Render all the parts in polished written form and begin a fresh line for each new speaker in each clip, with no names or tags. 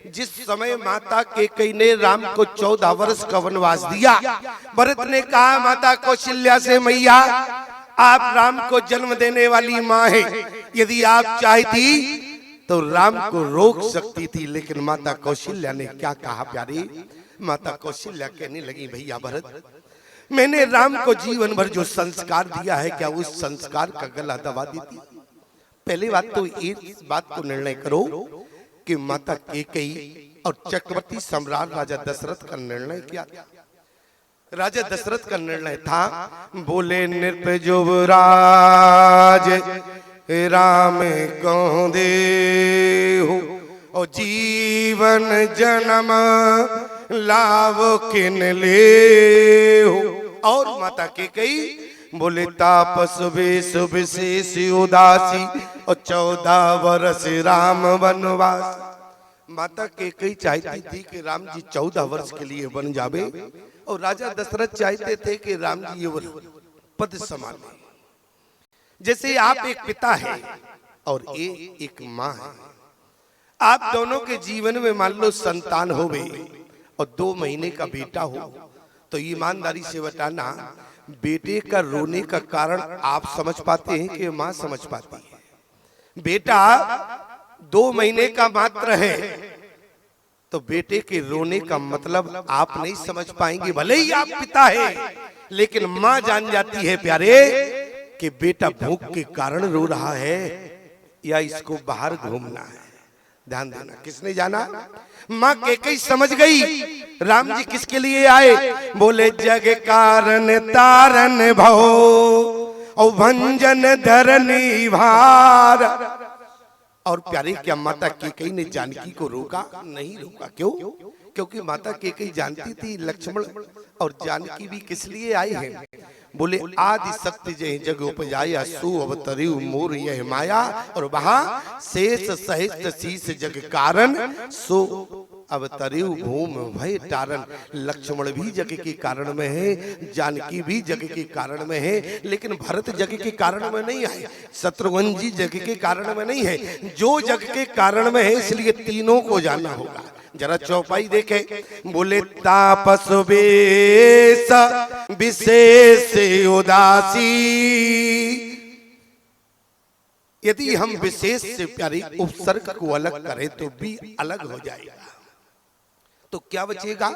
जिस समय माता कैकेयी ने राम को 14 वर्ष का वनवास दिया, भरत ने कहा माता कौशल्या से, मैया आप राम को जन्म देने वाली माँ है, यदि आप चाहती तो राम को रोक सकती थी। लेकिन माता कौशल्या ने क्या कहा प्यारे? माता कौशल्या कहने लगी, भैया भरत, मैंने राम को जीवन भर जो संस्कार दिया है, क्या उस संस्कार का गला दबा देती? पहली बात तो इस बात को निर्णय करो कि माता कैकेयी और चक्रवर्ती सम्राट राजा दशरथ का निर्णय क्या था? राजा दशरथ का निर्णय था, बोले नृप युवराज राम को देहु और जीवन जन्म लाभ किन लेहु। और माता कैकेयी बोले तापस वेश विशेष उदासी और 14 वर्ष राम वनवास। माता कैकेयी चाहती थी कि राम जी 14 वर्ष के लिए बन जावे और राजा दशरथ चाहते थे कि राम जी ये पद संभाले। जैसे आप एक पिता है और ये एक माँ है, आप दोनों के जीवन में मान लो संतान हो गई और 2 महीने का बेटा हो, तो ईमानदारी से बताना बेटे का रोने का कारण आप समझ पाते हैं कि माँ समझ पाती है? बेटा 2 महीने का मात्र है तो बेटे के रोने का मतलब आप नहीं समझ पाएंगे, भले ही आप पिता है, लेकिन माँ जान जाती है प्यारे कि बेटा भूख के कारण रो रहा है या इसको बाहर घूमना है। ध्यान देना, किसने जाना? माँ कैकेयी समझ गई राम जी किसके लिए आए। बोले जग कारण तारन भव और भंजन धरनी भार। और प्यारे क्या माता कैकेयी ने जानकी को रोका? नहीं रोका। क्यों? क्योंकि माता कैकेयी जानती थी लक्ष्मण और जानकी भी किस लिए आए हैं। बोले आदि शक्ति जय जग उपजाया सु अवतरियु मोर यह माया और वहां शेष सहित शीस जग कारण सो अवतरियु भूम भय तारण। लक्ष्मण भी जग के कारण में है, जानकी भी जग के कारण में है, लेकिन भरत जग के कारण में नहीं है, शत्रुघ्न जी जग के कारण में नहीं है। जो जग के कारण में है इसलिए तीनों को जानना होगा। जरा चौपाई देखे। बोले तापस वेश विशेष उदासी। यदि हम विशेष से प्यारी उपसर्ग को अलग करें तो बी अलग हो जाएगा, तो क्या बचेगा?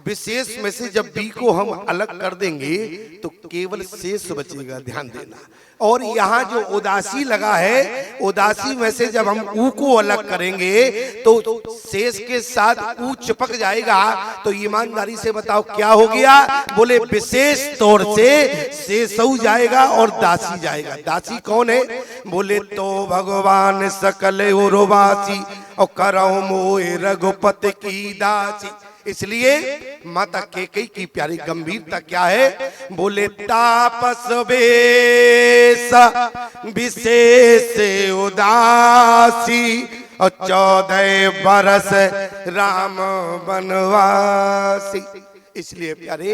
विशेष में से जब बी को हम अलग कर देंगे तो केवल शेष बचेगा। ध्यान देना। और यहाँ जो उदासी लगा है, उदासी में से जब हम ऊ को अलग करेंगे तो शेष के साथ ऊ चिपक जाएगा। तो ईमानदारी से बताओ क्या हो गया? बोले विशेष तौर से शेषऊ जाएगा और दासी जाएगा। दासी कौन है? बोले तो भगवान सकल उर्वासी और करो मोए रघुपति की दासी। इसलिए माता कैकेयी की प्यारी गंभीरता क्या है? बोले तापस वेश विशेष उदासी और 14 बरस राम वनवासी। इसलिए प्यारे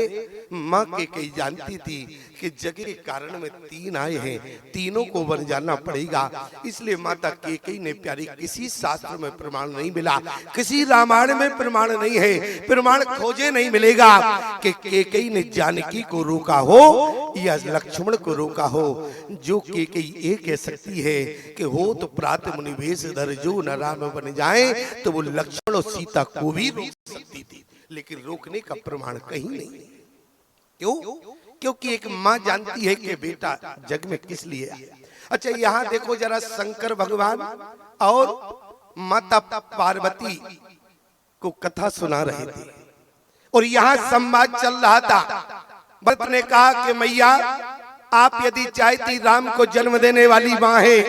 माँ कैकेयी जानती थी कि जग के कारण में 3 आए हैं, तीनों को बन जाना पड़ेगा। इसलिए माता कैकेयी ने प्यारी किसी शास्त्र में प्रमाण नहीं मिला, किसी रामायण में प्रमाण नहीं है, प्रमाण खोजे नहीं मिलेगा कि कैकेयी ने जानकी को रोका हो या लक्ष्मण को रोका हो। जो कैकेयी ये कह सकती है कि हो तो प्रात मुनिवेश धर जो न राम बन जाए, तो वो लक्ष्मण और सीता को भी रोक सकती थी, लेकिन रोकने का प्रमाण कहीं नहीं। क्यों? क्योंकि एक माँ जानती है कि बेटा जग में किस लिए आया। अच्छा यहाँ देखो जरा, शंकर भगवान और माता पार्वती को कथा सुना रहे थे और यहाँ संवाद चल रहा था। भरत ने कहा कि मैया आप यदि चाहती राम को जन्म देने वाली माँ है,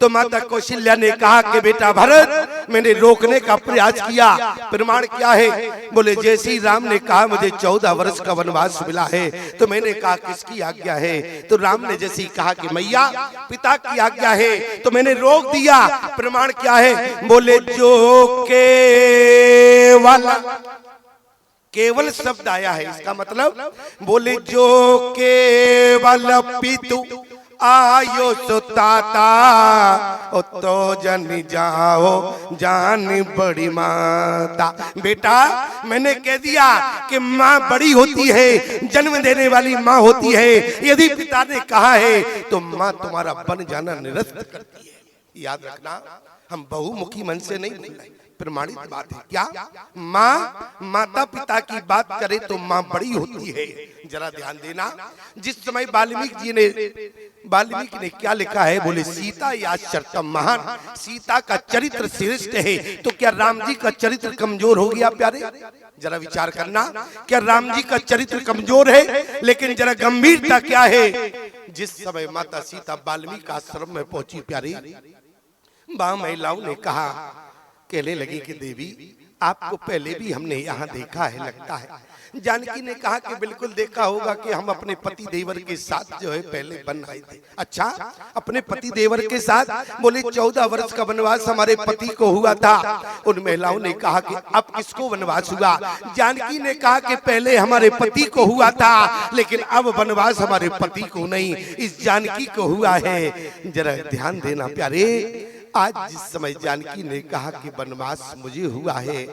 तो माता कौशल्या ने कहा कि बेटा भरत मैंने रोकने का प्रयास किया, प्रमाण क्या है? बोले जैसे ही राम ने कहा मुझे 14 वर्ष का वनवास मिला है, तो मैंने कहा किसकी आज्ञा है? तो राम ने जैसे ही कहा कि मैया पिता की आज्ञा है, तो मैंने रोक दिया। प्रमाण क्या है? बोले जो केवल शब्द आया है, इसका मतलब बोले जो केवल पितु आयो सुताता ओ तो जन जाओ जान बड़ी माता। बेटा मैंने कह दिया कि माँ बड़ी होती है, जन्म देने वाली माँ होती है। यदि पिता ने कहा है तो माँ तुम्हारा बन जाना निरस्त करती है। याद रखना, हम बहुमुखी मन से नहीं बोल रहे, प्रमाणित बात है। क्या माँ माता पिता की बात करे तो माँ बड़ी होती है। जरा ध्यान देना, जिस समय वाल्मीकि ने क्या लिखा है, बोले सीता या चरितम महान, सीता का चरित्र श्रेष्ठ है। तो क्या राम जी का चरित्र कमजोर हो गया प्यारे? जरा विचार करना, क्या राम जी का चरित्र कमजोर है? लेकिन जरा गंभीरता क्या है, जिस समय माता सीता वाल्मीकि आश्रम में पहुंची प्यारी, वहां महिलाओं ने कहा, कहने लगी कि देवी आपको पहले भी हमने यहाँ देखा है लगता है। जानकी ने कहा कि बिल्कुल देखा होगा कि हम अपने पति देवर के साथ जो है पहले बन आए थे। अच्छा, अपने पति देवर के साथ? बोले 14 वर्ष का वनवास हमारे पति को हुआ था। उन महिलाओं ने कहा कि अब किसको वनवास हुआ? जानकी ने कहा कि पहले हमारे पति को हुआ था, लेकिन अब वनवास हमारे पति को नहीं, इस जानकी को हुआ है। जरा ध्यान देना प्यारे, आज जिस समय जानकी ने कहा कि वनवास मुझे हुआ है,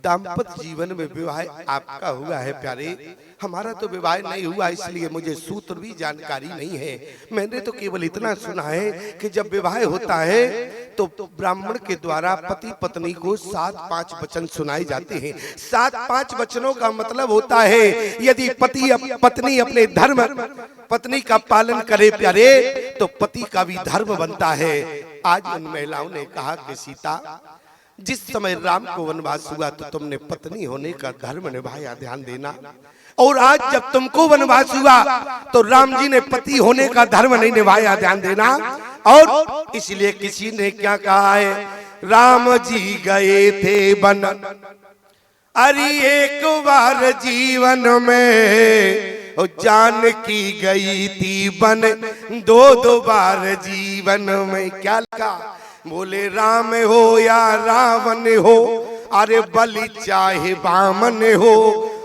दाम्पत्य जीवन में विवाह आपका हुआ है प्यारे, हमारा तो विवाह नहीं हुआ, इसलिए मुझे सूत्र भी जानकारी नहीं है। मैंने तो केवल इतना सुना है कि जब विवाह होता है तो ब्राह्मण के द्वारा पति पत्नी को 7-5 वचन सुनाए जाते हैं। 7-5 वचनों का मतलब होता है, यदि पत्नी अपने धर्म पत्नी का पालन करे प्यारे, तो पति का भी धर्म बनता है। आज उन महिलाओं ने कहा कि सीता, जिस समय राम को वनवास हुआ तो तुमने पत्नी होने का धर्म निभाया, ध्यान देना। और आज जब तुमको वनवास हुआ तो राम जी ने पति होने का धर्म नहीं निभाया, ध्यान देना। और इसलिए किसी ने क्या कहा है, राम जी गए थे वन, अरे एक बार जीवन में, जानकी गई थी वन 2-2 बार जीवन में। क्या लिखा? बोले राम हो या रावण हो, अरे बलि चाहे बामन हो,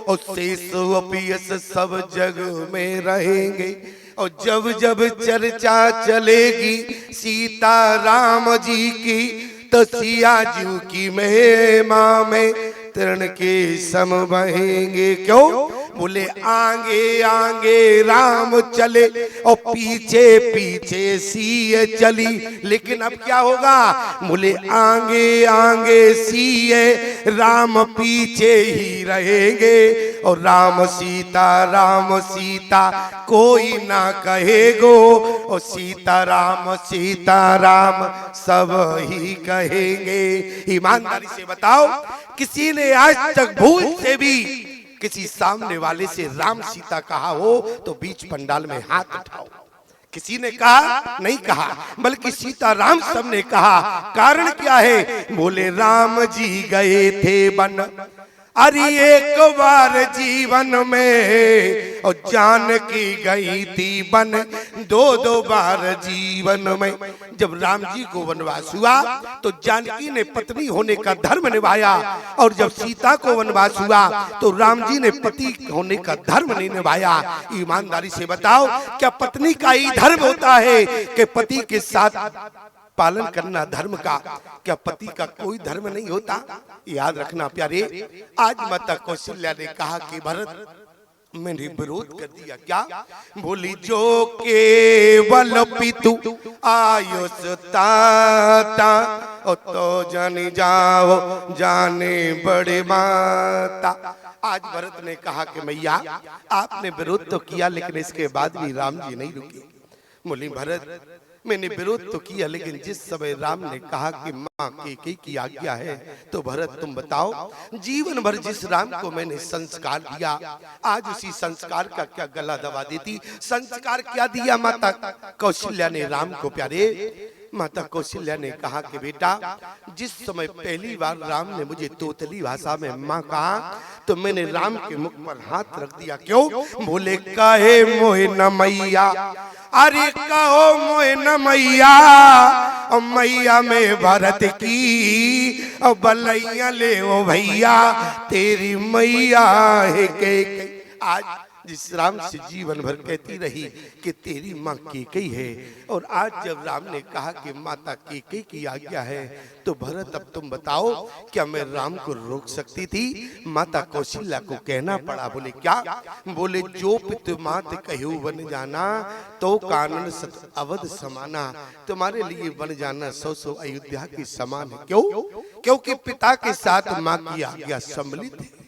और शेष अपयस सब जग में रहेंगे। और जब जब चर्चा चलेगी सीता राम जी की, तो सिया जी की महिमा में तृण के सम बहेंगे। क्यों? बोले आगे आगे राम चले और पीछे पीछे सीए चली। लेकिन अब क्या होगा? बोले आगे आगे सीए, राम पीछे ही रहेंगे। और राम सीता कोई ना कहेगो, और सीता राम सब ही कहेंगे। ईमानदारी से बताओ, किसी ने आज तक भूल से भी किसी सामने वाले से राम सीता कहा हो तो बीच पंडाल में हाथ उठाओ। किसी ने कहा? नहीं कहा, बल्कि सीता राम सबने कहा। कारण क्या है? बोले राम जी गए थे वन, अरे एक बार जीवन में, और जानकी गई थी वन 2-2 बार जीवन में। जब राम जी को वनवास हुआ तो जानकी ने पत्नी होने का धर्म निभाया, और जब सीता को वनवास हुआ तो राम जी ने पति होने का धर्म नहीं निभाया। ईमानदारी से बताओ, क्या पत्नी का ही धर्म होता है कि पति के साथ पालन करना धर्म का? क्या पति का कोई धर्म नहीं होता? याद रखना प्यारे, आज माता कौशल्या ने कहा कि भरत मैंने विरोध कर दिया। क्या? बोली जो केवल पितु आयुष ताता, तो जाने जाओ जाने बड़े माता। आज भरत ने कहा कि मैया आपने विरोध तो किया, लेकिन इसके बाद भी राम जी नहीं रुके। बोली भरत मैंने विरोध तो किया, लेकिन जिस समय राम ने कहा कि माँ केकई की आज्ञा है, तो भरत तुम बताओ, जीवन भर जिस राम को मैंने संस्कार दिया, आज उसी संस्कार का क्या गला दबा देती? संस्कार क्या दिया माता कौशल्या ने राम को प्यारे? माता कौशल्या ने कहा कि बेटा, जिस समय पहली बार राम ने मुझे तोतली भाषा में माँ कहा, तो मैंने राम के मुख पर हाथ रख दिया। क्यों? बोले कहे मोहे न मैया, अरे कहो मोहे न मैया, मैया में भरत की बलैया ले ओ भैया, तेरी मैया है के। आज जिस राम से जीवन भर कहती रही कि तेरी माँ कैकेयी है, और आज जब राम ने कहा कि माता कैकेयी की आज्ञा है, तो भरत अब तुम बताओ क्या मैं राम को रोक सकती थी? माता कौशल्या को कहना पड़ा। बोले क्या? बोले जो पितु मात कहू बन जाना, तो कानन सत अवध समाना। तुम्हारे लिए बन जाना 100 अयोध्या के समान है। क्यों? क्योंकि पिता के साथ माँ की आज्ञा सम्मिलित है।